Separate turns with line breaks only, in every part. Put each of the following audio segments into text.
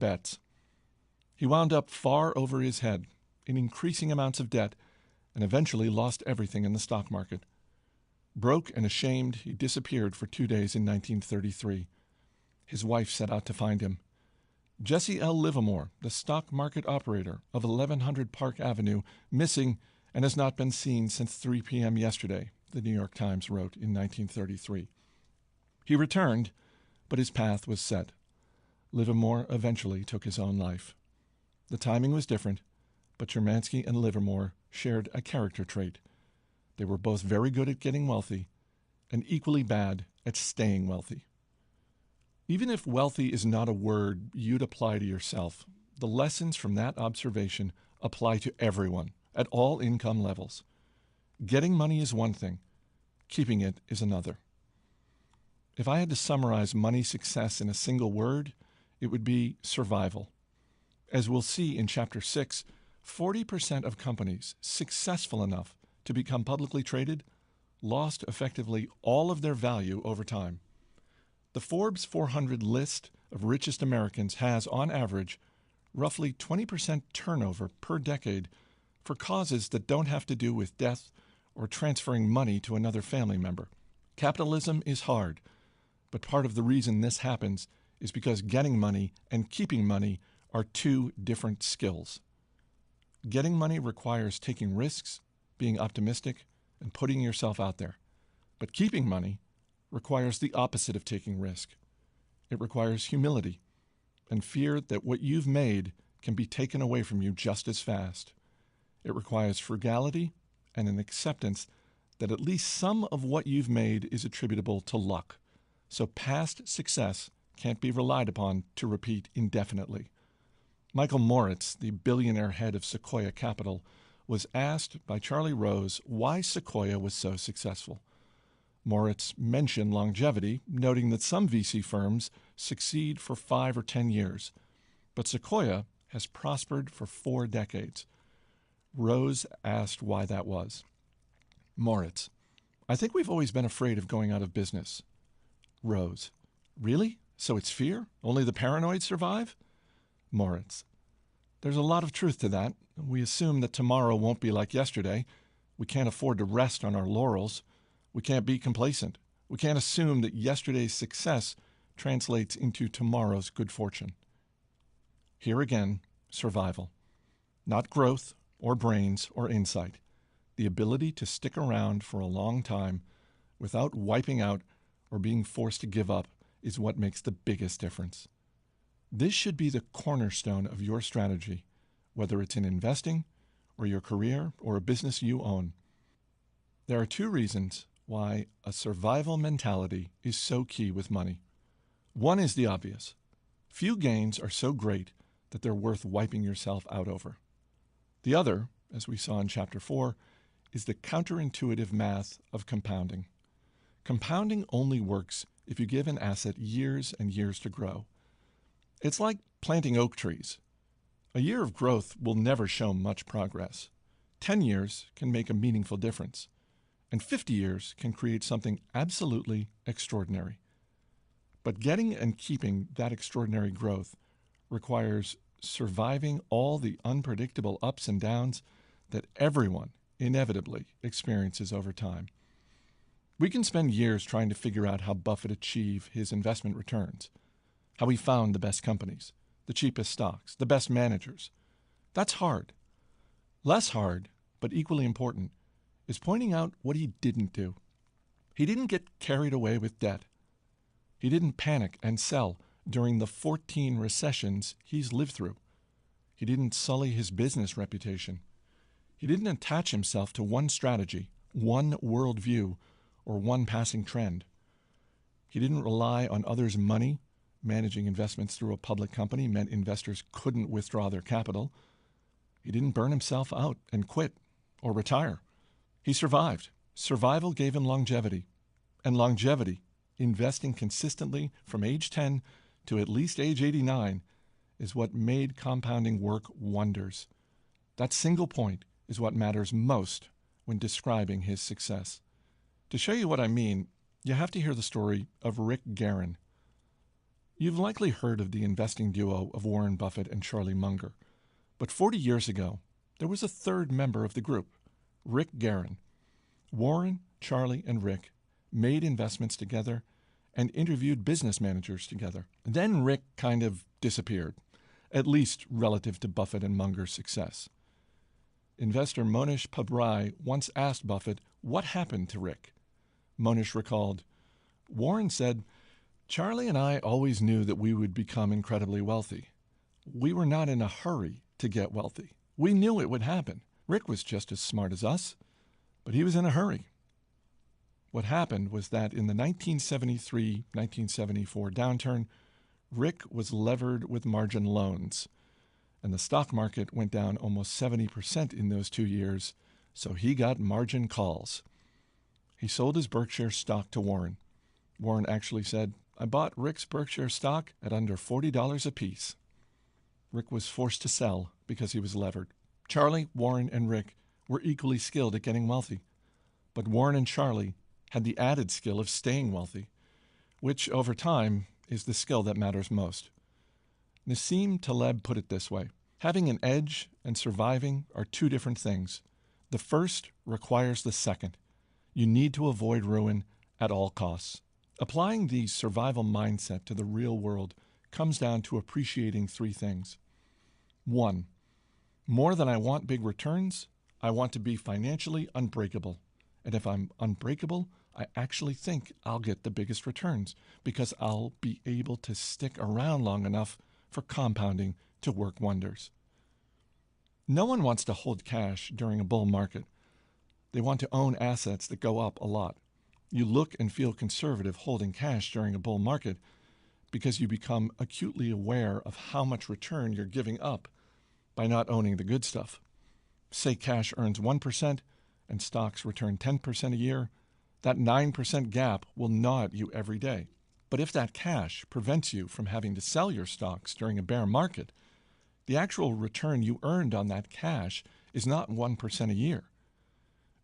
bets. He wound up far over his head in increasing amounts of debt and eventually lost everything in the stock market. Broke and ashamed, he disappeared for 2 days in 1933. His wife set out to find him. Jesse L. Livermore, the stock market operator of 1100 Park Avenue, missing and has not been seen since 3 p.m. yesterday, the New York Times wrote in 1933. He returned, but his path was set. Livermore eventually took his own life. The timing was different, but Shermansky and Livermore shared a character trait. They were both very good at getting wealthy and equally bad at staying wealthy. Even if wealthy is not a word you'd apply to yourself, the lessons from that observation apply to everyone at all income levels. Getting money is one thing, keeping it is another. If I had to summarize money success in a single word, it would be survival. As we'll see in Chapter 6, 40% of companies successful enough to become publicly traded lost effectively all of their value over time. The Forbes 400 list of richest Americans has, on average, roughly 20% turnover per decade for causes that don't have to do with death or transferring money to another family member. Capitalism is hard, but part of the reason this happens is because getting money and keeping money are two different skills. Getting money requires taking risks, being optimistic, and putting yourself out there. But keeping money requires the opposite of taking risk. It requires humility and fear that what you've made can be taken away from you just as fast. It requires frugality and an acceptance that at least some of what you've made is attributable to luck. So past success can't be relied upon to repeat indefinitely. Michael Moritz, the billionaire head of Sequoia Capital, was asked by Charlie Rose why Sequoia was so successful. Moritz mentioned longevity, noting that some VC firms succeed for 5 or 10 years, but Sequoia has prospered for 4 decades. Rose asked why that was. Moritz: I think we've always been afraid of going out of business. Rose: Really? So it's fear? Only the paranoid survive? Moritz: There's a lot of truth to that. We assume that tomorrow won't be like yesterday. We can't afford to rest on our laurels. We can't be complacent. We can't assume that yesterday's success translates into tomorrow's good fortune. Here again, survival. Not growth or brains or insight. The ability to stick around for a long time without wiping out or being forced to give up is what makes the biggest difference. This should be the cornerstone of your strategy, whether it's in investing or your career or a business you own. There are 2 reasons why a survival mentality is so key with money. One is the obvious. Few gains are so great that they're worth wiping yourself out over. The other, as we saw in Chapter 4, is the counterintuitive math of compounding. Compounding only works if you give an asset years and years to grow. It's like planting oak trees. A year of growth will never show much progress. 10 years can make a meaningful difference, and 50 years can create something absolutely extraordinary. But getting and keeping that extraordinary growth requires surviving all the unpredictable ups and downs that everyone inevitably experiences over time. We can spend years trying to figure out how Buffett achieved his investment returns, how he found the best companies, the cheapest stocks, the best managers. That's hard. Less hard, but equally important, is pointing out what he didn't do. He didn't get carried away with debt. He didn't panic and sell during the 14 recessions he's lived through. He didn't sully his business reputation. He didn't attach himself to one strategy, one worldview, or one passing trend. He didn't rely on others' money. Managing investments through a public company meant investors couldn't withdraw their capital. He didn't burn himself out and quit or retire. He survived. Survival gave him longevity. And longevity, investing consistently from age 10 to at least age 89, is what made compounding work wonders. That single point is what matters most when describing his success. To show you what I mean, you have to hear the story of Rick Guerin. You've likely heard of the investing duo of Warren Buffett and Charlie Munger, but 40 years ago, there was a third member of the group, Rick Guerin. Warren, Charlie, and Rick made investments together and interviewed business managers together. Then Rick kind of disappeared, at least relative to Buffett and Munger's success. Investor Monish Pabrai once asked Buffett what happened to Rick. Monish recalled, "Warren said, 'Charlie and I always knew that we would become incredibly wealthy. We were not in a hurry to get wealthy. We knew it would happen. Rick was just as smart as us, but he was in a hurry.'" What happened was that in the 1973-1974 downturn, Rick was levered with margin loans, and the stock market went down almost 70% in those 2 years, so he got margin calls. He sold his Berkshire stock to Warren. Warren actually said, "I bought Rick's Berkshire stock at under $40 a piece." Rick was forced to sell because he was levered. Charlie, Warren, and Rick were equally skilled at getting wealthy, but Warren and Charlie had the added skill of staying wealthy, which over time is the skill that matters most. Nassim Taleb put it this way: having an edge and surviving are two different things. The first requires the second. You need to avoid ruin at all costs. Applying the survival mindset to the real world comes down to appreciating three things. 1. More than I want big returns, I want to be financially unbreakable. And if I'm unbreakable, I actually think I'll get the biggest returns because I'll be able to stick around long enough for compounding to work wonders. No one wants to hold cash during a bull market. They want to own assets that go up a lot. You look and feel conservative holding cash during a bull market because you become acutely aware of how much return you're giving up by not owning the good stuff. Say cash earns 1% and stocks return 10% a year, that 9% gap will gnaw at you every day. But if that cash prevents you from having to sell your stocks during a bear market, the actual return you earned on that cash is not 1% a year.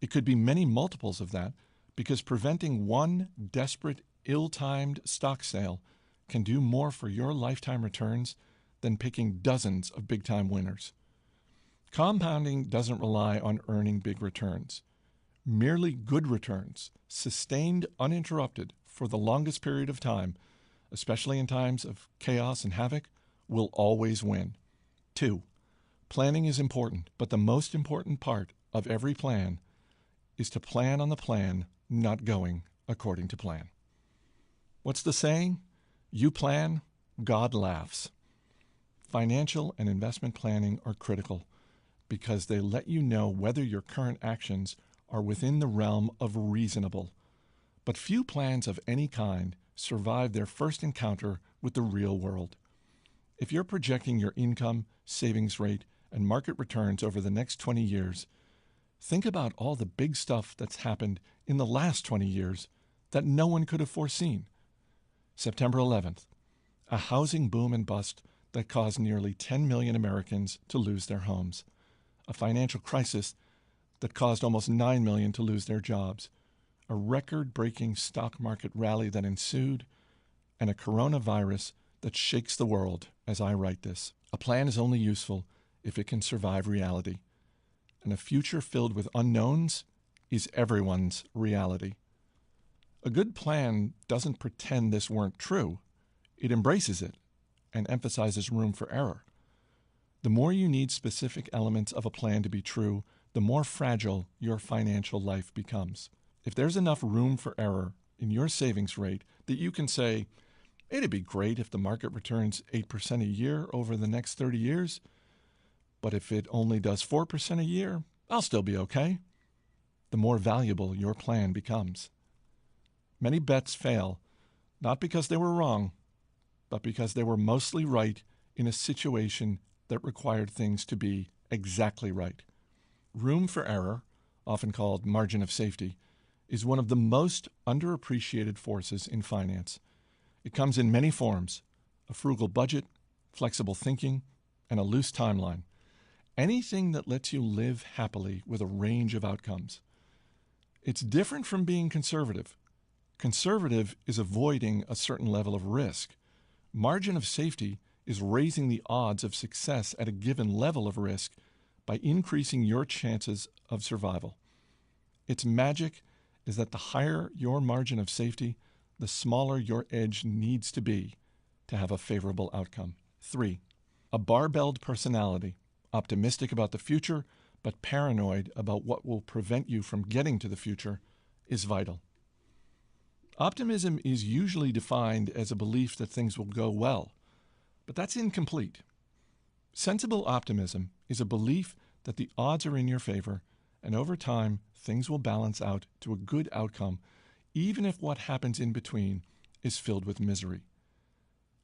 It could be many multiples of that because preventing one desperate, ill-timed stock sale can do more for your lifetime returns than picking dozens of big-time winners. Compounding doesn't rely on earning big returns. Merely good returns, sustained uninterrupted for the longest period of time, especially in times of chaos and havoc, will always win. 2. Planning is important, but the most important part of every plan is to plan on the plan not going according to plan. What's the saying? You plan, God laughs. Financial and investment planning are critical because they let you know whether your current actions are within the realm of reasonable. But few plans of any kind survive their first encounter with the real world. If you're projecting your income, savings rate, and market returns over the next 20 years, think about all the big stuff that's happened in the last 20 years that no one could have foreseen. September 11th, a housing boom and bust that caused nearly 10 million Americans to lose their homes. A financial crisis that caused almost 9 million to lose their jobs. A record-breaking stock market rally that ensued, and a coronavirus that shakes the world as I write this. A plan is only useful if it can survive reality. And a future filled with unknowns is everyone's reality. A good plan doesn't pretend this weren't true. It embraces it and emphasizes room for error. The more you need specific elements of a plan to be true, the more fragile your financial life becomes. If there's enough room for error in your savings rate that you can say, it'd be great if the market returns 8% a year over the next 30 years, but if it only does 4% a year, I'll still be okay, the more valuable your plan becomes. Many bets fail, not because they were wrong, but because they were mostly right in a situation that required things to be exactly right. Room for error, often called margin of safety, is one of the most underappreciated forces in finance. It comes in many forms: a frugal budget, flexible thinking, and a loose timeline. Anything that lets you live happily with a range of outcomes. It's different from being conservative. Conservative is avoiding a certain level of risk, Margin of safety is raising the odds of success at a given level of risk by increasing your chances of survival. Its magic is that the higher your margin of safety, the smaller your edge needs to be to have a favorable outcome. 3. A barbelled personality, optimistic about the future, but paranoid about what will prevent you from getting to the future, is vital. Optimism is usually defined as a belief that things will go well, but that's incomplete. Sensible optimism is a belief that the odds are in your favor, and over time, things will balance out to a good outcome, even if what happens in between is filled with misery.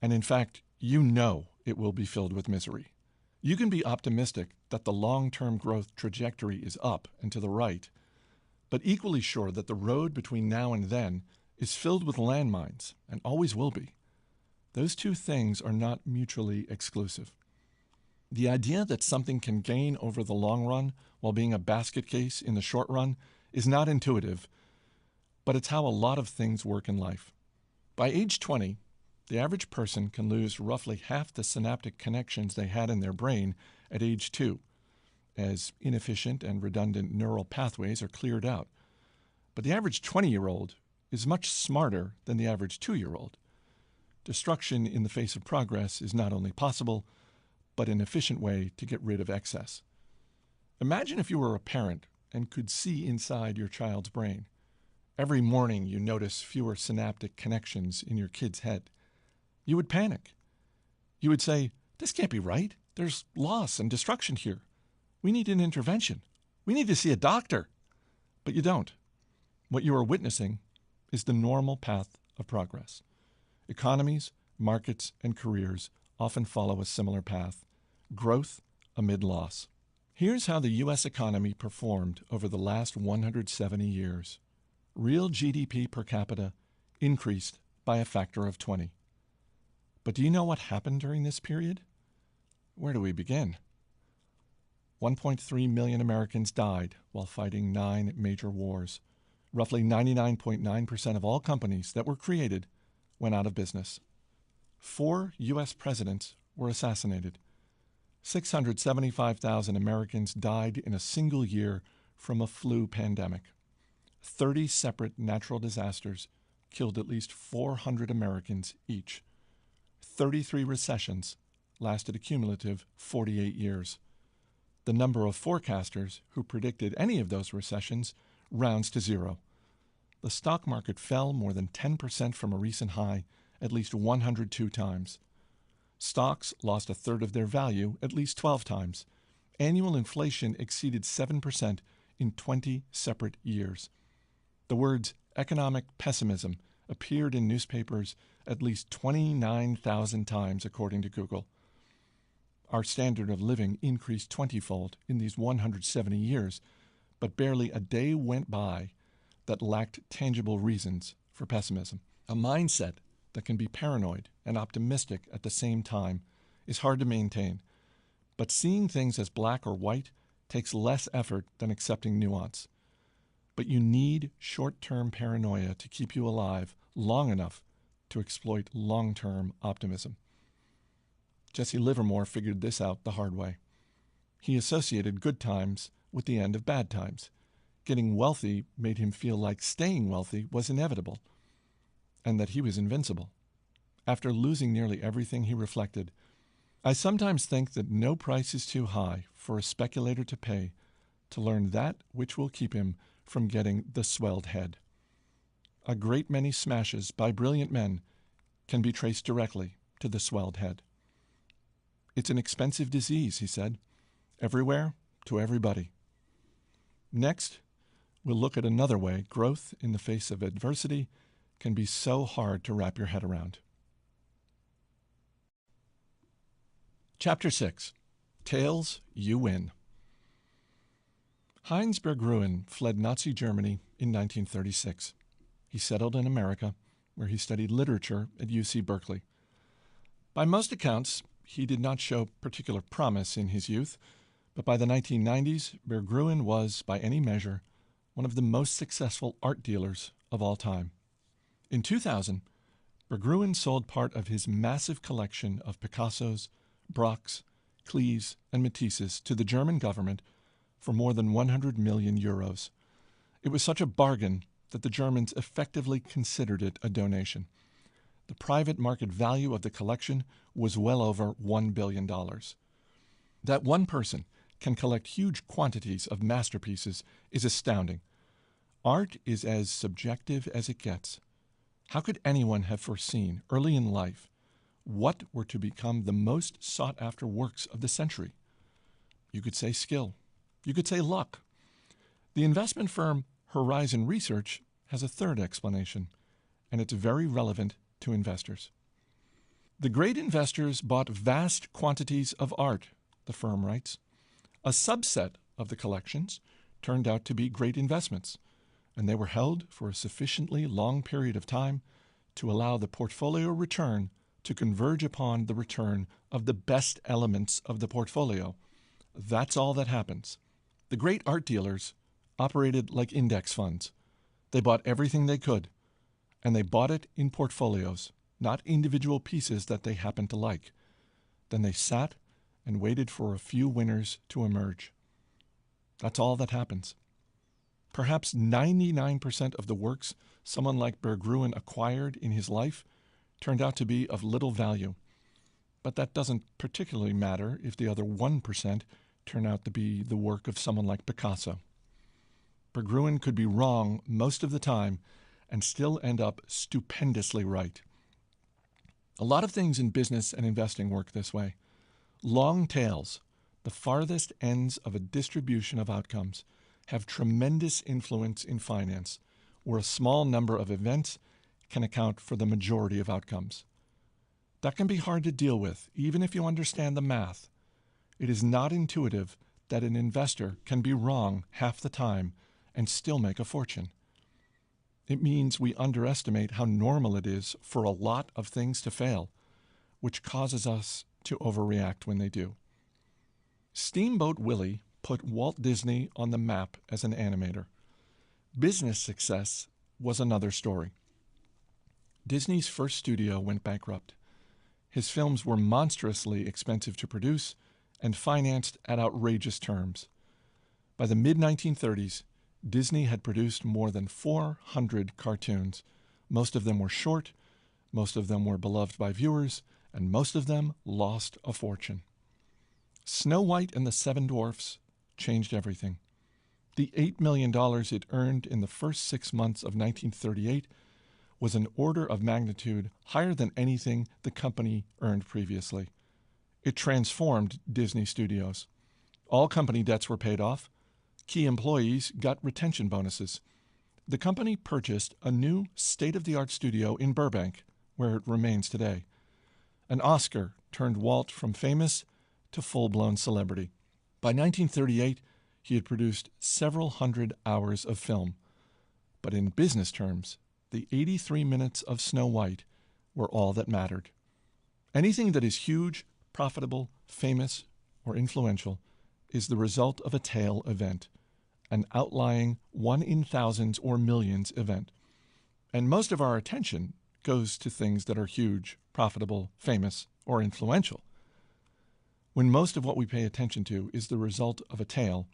And in fact, you know it will be filled with misery. You can be optimistic that the long-term growth trajectory is up and to the right, but equally sure that the road between now and then is filled with landmines and always will be. Those two things are not mutually exclusive. The idea that something can gain over the long run while being a basket case in the short run is not intuitive, but it's how a lot of things work in life. By age 20, the average person can lose roughly half the synaptic connections they had in their brain at age 2, as inefficient and redundant neural pathways are cleared out. But the average 20-year-old is much smarter than the average 2-year-old. Destruction in the face of progress is not only possible, but an efficient way to get rid of excess. Imagine if you were a parent and could see inside your child's brain. Every morning you notice fewer synaptic connections in your kid's head. You would panic. You would say, "This can't be right. There's loss and destruction here. We need an intervention. We need to see a doctor." But you don't. What you are witnessing is the normal path of progress. Economies, markets, and careers often follow a similar path: growth amid loss. Here's how the U.S. economy performed over the last 170 years. Real GDP per capita increased by a factor of 20. But do you know what happened during this period? Where do we begin? 1.3 million Americans died while fighting 9 major wars. Roughly 99.9% of all companies that were created went out of business. 4 U.S. presidents were assassinated. 675,000 Americans died in a single year from a flu pandemic. 30 separate natural disasters killed at least 400 Americans each. 33 recessions lasted a cumulative 48 years. The number of forecasters who predicted any of those recessions rounds to 0. The stock market fell more than 10% from a recent high at least 102 times. Stocks lost a third of their value at least 12 times. Annual inflation exceeded 7% in 20 separate years. The words economic pessimism appeared in newspapers at least 29,000 times, according to Google. Our standard of living increased 20-fold in these 170 years, but barely a day went by that lacked tangible reasons for pessimism. A mindset that can be paranoid and optimistic at the same time is hard to maintain, but seeing things as black or white takes less effort than accepting nuance. But you need short-term paranoia to keep you alive long enough to exploit long-term optimism. Jesse Livermore figured this out the hard way. He associated good times with the end of bad times. Getting wealthy made him feel like staying wealthy was inevitable, and that he was invincible. After losing nearly everything, he reflected, "I sometimes think that no price is too high for a speculator to pay to learn that which will keep him from getting the swelled head." A great many smashes by brilliant men can be traced directly to the swelled head. It's an expensive disease, he said, everywhere to everybody. Next, we'll look at another way growth in the face of adversity can be so hard to wrap your head around. Chapter 6. Tails, You Win. Heinz Berggruen fled Nazi Germany in 1936. He settled in America, where he studied literature at UC Berkeley. By most accounts, he did not show particular promise in his youth, but by the 1990s, Berggruen was, by any measure, one of the most successful art dealers of all time. In 2000, Berggruen sold part of his massive collection of Picassos, Braques, Klees, and Matisses to the German government for more than 100 million euros. It was such a bargain that the Germans effectively considered it a donation. The private market value of the collection was well over $1 billion. That one person can collect huge quantities of masterpieces is astounding. Art is as subjective as it gets. How could anyone have foreseen early in life what were to become the most sought-after works of the century? You could say skill. You could say luck. The investment firm Horizon Research has a third explanation, and it's very relevant to investors. The great investors bought vast quantities of art, the firm writes. A subset of the collections turned out to be great investments, and they were held for a sufficiently long period of time to allow the portfolio return to converge upon the return of the best elements of the portfolio. That's all that happens. The great art dealers operated like index funds. They bought everything they could, and they bought it in portfolios, not individual pieces that they happened to like. Then they sat and waited for a few winners to emerge. That's all that happens. Perhaps 99% of the works someone like Berggruen acquired in his life turned out to be of little value. But that doesn't particularly matter if the other 1% turn out to be the work of someone like Picasso. Berggruen could be wrong most of the time and still end up stupendously right. A lot of things in business and investing work this way. Long tails, the farthest ends of a distribution of outcomes, have tremendous influence in finance, where a small number of events can account for the majority of outcomes. That can be hard to deal with, even if you understand the math. It is not intuitive that an investor can be wrong half the time and still make a fortune. It means we underestimate how normal it is for a lot of things to fail, which causes us to overreact when they do. Steamboat Willie put Walt Disney on the map as an animator. Business success was another story. Disney's first studio went bankrupt. His films were monstrously expensive to produce and financed at outrageous terms. By the mid-1930s, Disney had produced more than 400 cartoons. Most of them were short, most of them were beloved by viewers, and most of them lost a fortune. Snow White and the Seven Dwarfs changed everything. The $8 million it earned in the first 6 months of 1938 was an order of magnitude higher than anything the company earned previously. It transformed Disney Studios. All company debts were paid off. Key employees got retention bonuses. The company purchased a new state-of-the-art studio in Burbank, where it remains today. An Oscar turned Walt from famous to full-blown celebrity. By 1938, he had produced several hundred hours of film. But in business terms, the 83 minutes of Snow White were all that mattered. Anything that is huge, profitable, famous, or influential is the result of a tail event, an outlying 1 in thousands or millions event. And most of our attention goes to things that are huge, profitable, famous, or influential. When most of what we pay attention to is the result of a tail,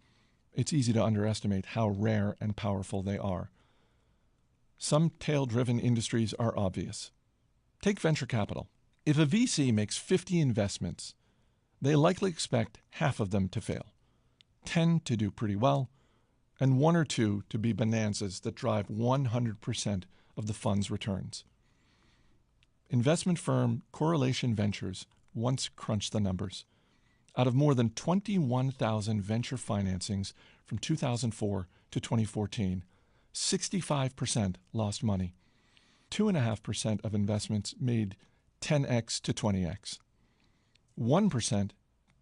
it's easy to underestimate how rare and powerful they are. Some tail-driven industries are obvious. Take venture capital. If a VC makes 50 investments, they likely expect half of them to fail, 10 to do pretty well, and 1 or 2 to be bonanzas that drive 100% of the fund's returns. Investment firm Correlation Ventures once crunched the numbers. Out of more than 21,000 venture financings from 2004 to 2014, 65% lost money. 2.5% of investments made 10x to 20x. 1%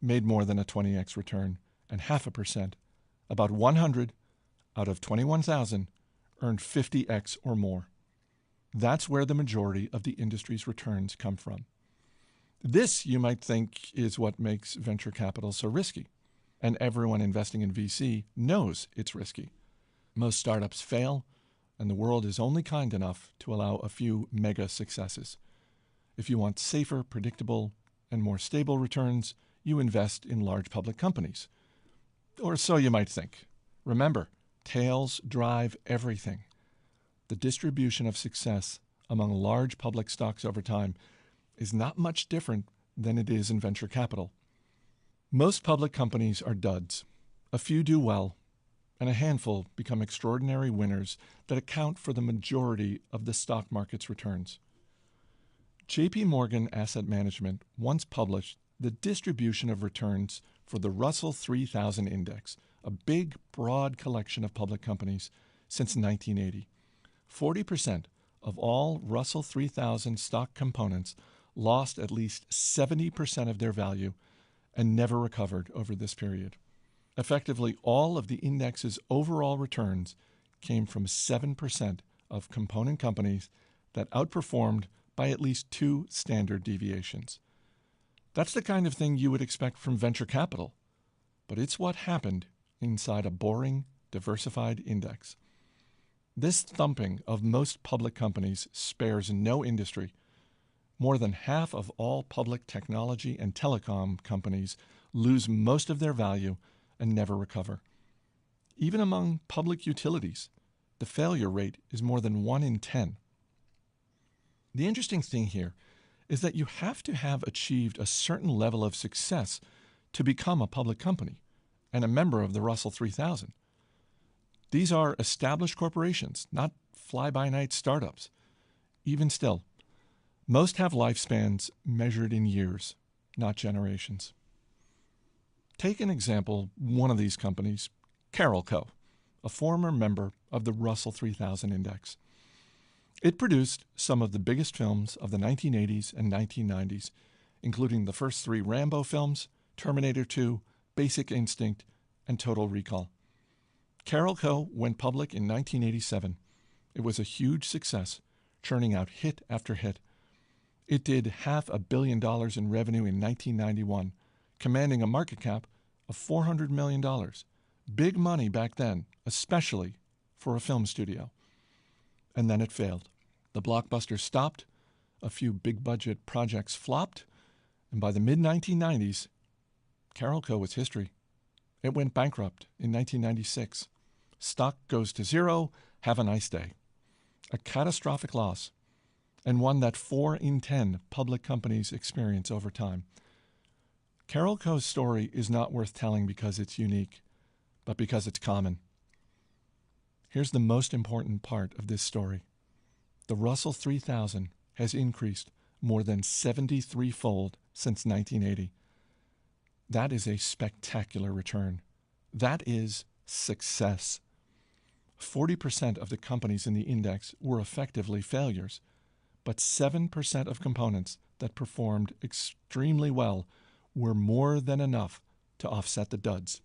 made more than a 20x return, and 0.5%, about 100 out of 21,000, earned 50x or more. That's where the majority of the industry's returns come from. This, you might think, is what makes venture capital so risky, and everyone investing in VC knows it's risky. Most startups fail, and the world is only kind enough to allow a few mega successes. If you want safer, predictable, and more stable returns, you invest in large public companies. Or so you might think. Remember, tails drive everything. The distribution of success among large public stocks over time is not much different than it is in venture capital. Most public companies are duds. A few do well, and a handful become extraordinary winners that account for the majority of the stock market's returns. J.P. Morgan Asset Management once published the distribution of returns for the Russell 3000 Index, a big, broad collection of public companies, since 1980. 40% of all Russell 3000 stock components lost at least 70% of their value and never recovered over this period. Effectively, all of the index's overall returns came from 7% of component companies that outperformed by at least 2 standard deviations. That's the kind of thing you would expect from venture capital, but it's what happened inside a boring, diversified index. This thumping of most public companies spares no industry. More than half of all public technology and telecom companies lose most of their value and never recover. Even among public utilities, the failure rate is more than 1 in 10. The interesting thing here is that you have to have achieved a certain level of success to become a public company and a member of the Russell 3000. These are established corporations, not fly-by-night startups. Even still, most have lifespans measured in years, not generations. Take an example, one of these companies, Carroll Co., a former member of the Russell 3000 Index. It produced some of the biggest films of the 1980s and 1990s, including the first 3 Rambo films, Terminator 2, Basic Instinct, and Total Recall. Carroll Co. went public in 1987. It was a huge success, churning out hit after hit. It did $500 million in revenue in 1991, commanding a market cap of $400 million. Big money back then, especially for a film studio. And then it failed. The blockbusters stopped, a few big-budget projects flopped, and by the mid-1990s, Carroll Co. was history. It went bankrupt in 1996. Stock goes to zero. Have a nice day. A catastrophic loss, and one that 4 in 10 public companies experience over time. Carroll Co.'s story is not worth telling because it's unique, but because it's common. Here's the most important part of this story. The Russell 3000 has increased more than 73-fold since 1980. That is a spectacular return. That is success. 40% of the companies in the index were effectively failures, but 7% of components that performed extremely well were more than enough to offset the duds.